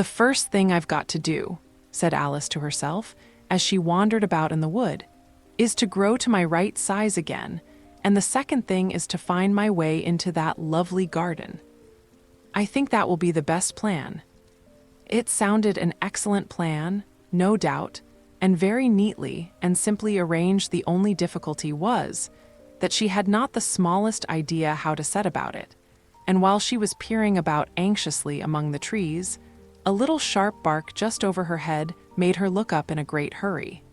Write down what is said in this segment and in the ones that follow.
"The first thing I've got to do," said Alice to herself as she wandered about in the wood, "is to grow to my right size again, and the second thing is to find my way into that lovely garden. I think that will be the best plan." It sounded an excellent plan, no doubt, and very neatly and simply arranged. The only difficulty was that she had not the smallest idea how to set about it, and while she was peering about anxiously among the trees, a little sharp bark just over her head made her look up in a great hurry.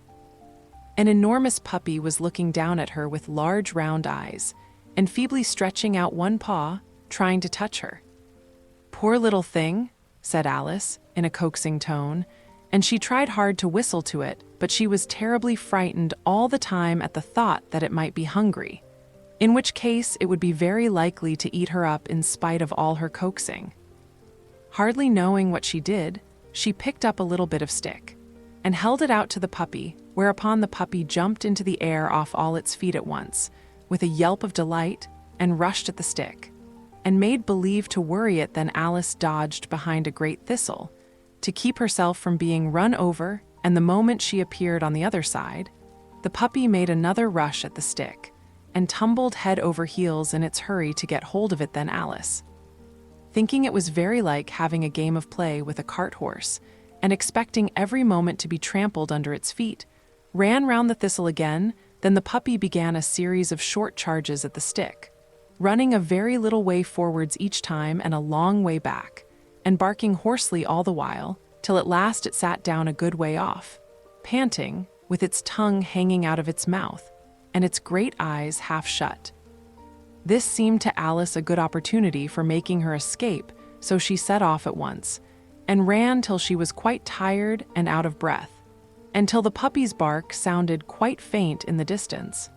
An enormous puppy was looking down at her with large round eyes, and feebly stretching out one paw, trying to touch her. "Poor little thing," said Alice, in a coaxing tone, and she tried hard to whistle to it, but she was terribly frightened all the time at the thought that it might be hungry, in which case it would be very likely to eat her up in spite of all her coaxing. Hardly knowing what she did, she picked up a little bit of stick and held it out to the puppy, whereupon the puppy jumped into the air off all its feet at once, with a yelp of delight, and rushed at the stick, and made believe to worry it. Then Alice dodged behind a great thistle to keep herself from being run over, and the moment she appeared on the other side, the puppy made another rush at the stick and tumbled head over heels in its hurry to get hold of it. Then Alice, thinking it was very like having a game of play with a cart horse, and expecting every moment to be trampled under its feet, ran round the thistle again. Then the puppy began a series of short charges at the stick, running a very little way forwards each time and a long way back, and barking hoarsely all the while, till at last it sat down a good way off, panting, with its tongue hanging out of its mouth, and its great eyes half shut. This seemed to Alice a good opportunity for making her escape, so she set off at once, and ran till she was quite tired and out of breath, and till the puppy's bark sounded quite faint in the distance.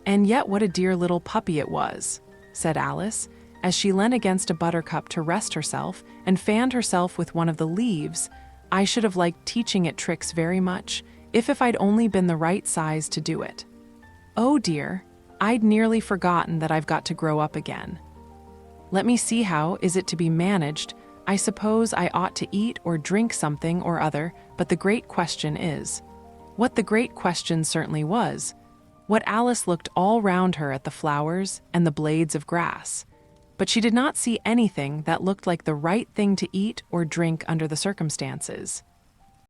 "And yet what a dear little puppy it was," said Alice, as she leaned against a buttercup to rest herself and fanned herself with one of the leaves. "I should have liked teaching it tricks very much, if I'd only been the right size to do it. Oh dear, I'd nearly forgotten that I've got to grow up again. Let me see, how is it to be managed? I suppose I ought to eat or drink something or other, but the great question is—" What the great question certainly was, what Alice looked all round her at the flowers and the blades of grass, but she did not see anything that looked like the right thing to eat or drink under the circumstances.